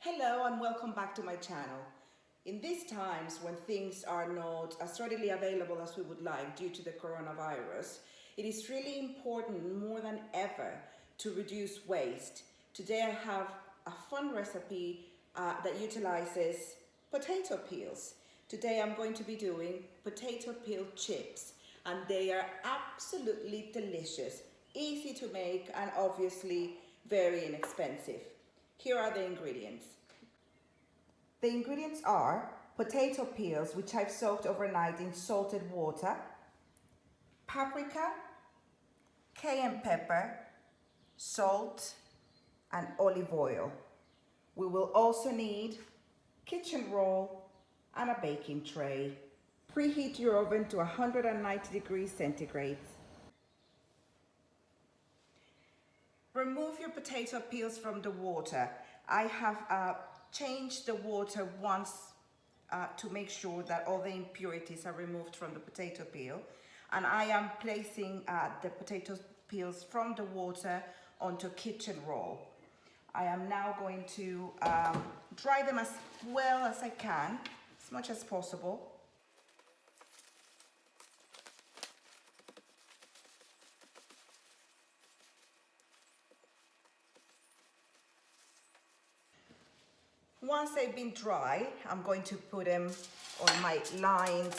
Hello and welcome back to my channel. In these times when things are not as readily available as we would like due to the coronavirus, it is really important more than ever to reduce waste. Today I have a fun recipe that utilizes potato peels. Today I'm going to be doing potato peel chips, and they are absolutely delicious, easy to make, and obviously very inexpensive. Here are the ingredients. The ingredients are potato peels, which I've soaked overnight in salted water, paprika, cayenne pepper, salt, and olive oil. We will also need kitchen roll and a baking tray. Preheat your oven to 190 degrees centigrade. Remove your potato peels from the water. I have changed the water once to make sure that all the impurities are removed from the potato peel. And I am placing the potato peels from the water onto kitchen roll. I am now going to dry them as well as I can, as much as possible. Once they've been dry, I'm going to put them on my lined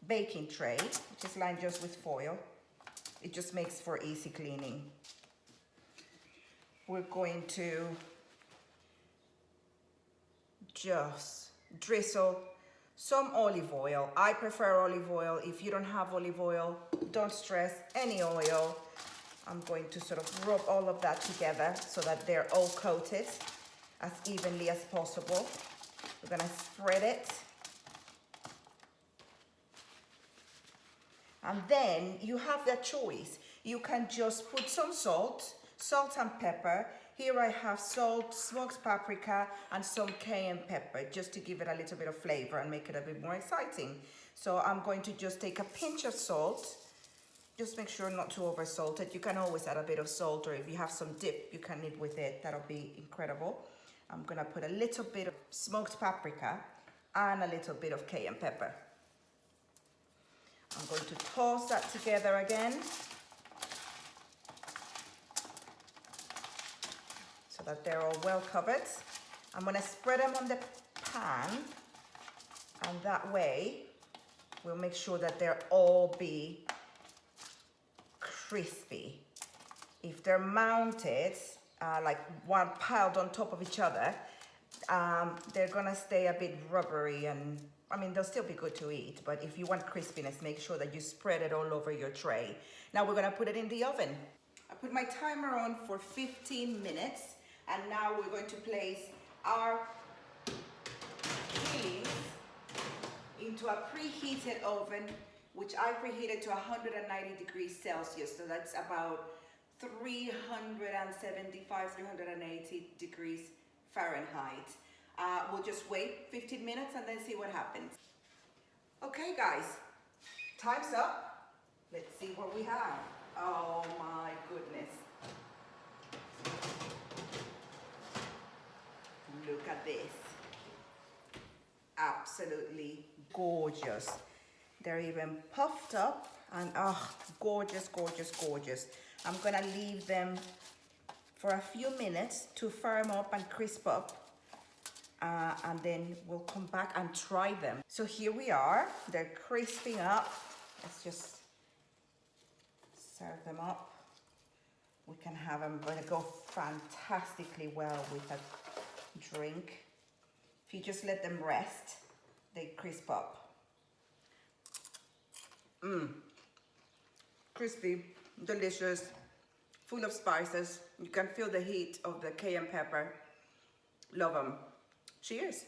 baking tray, which is lined just with foil. It just makes for easy cleaning. We're going to just drizzle some olive oil. I prefer olive oil. If you don't have olive oil, don't stress, any oil. I'm going to sort of rub all of that together so that they're all coated as evenly as possible. We're gonna spread it. And then you have that choice. You can just put some salt and pepper. Here I have salt, smoked paprika, and some cayenne pepper, just to give it a little bit of flavor and make it a bit more exciting. So I'm going to just take a pinch of salt. Just make sure not to over salt it. You can always add a bit of salt, or if you have some dip, you can eat with it. That'll be incredible. I'm gonna put a little bit of smoked paprika and a little bit of cayenne pepper. I'm going to toss that together again so that they're all well covered. I'm gonna spread them on the pan, and that way we'll make sure that they'll all be crispy. If they're mounted, like one piled on top of each other, they're gonna stay a bit rubbery, and I mean, they'll still be good to eat, but if you want crispiness, make sure that you spread it all over your tray. Now we're gonna put it in the oven. I put my timer on for 15 minutes, and now we're going to place our peelings into a preheated oven, which I preheated to 190 degrees Celsius, so that's about 375, 380 degrees Fahrenheit. We'll just wait 15 minutes and then see what happens. Okay guys, time's up. Let's see what we have. Oh my goodness. Look at this. Absolutely gorgeous. They're even puffed up, and oh, gorgeous, gorgeous, gorgeous. I'm gonna leave them for a few minutes to firm up and crisp up, and then we'll come back and try them. So here we are, they're crisping up. Let's just serve them up. We can have them, gonna go fantastically well with a drink. If you just let them rest, they crisp up. Crispy, delicious, full of spices. You can feel the heat of the cayenne pepper. Love them. Cheers.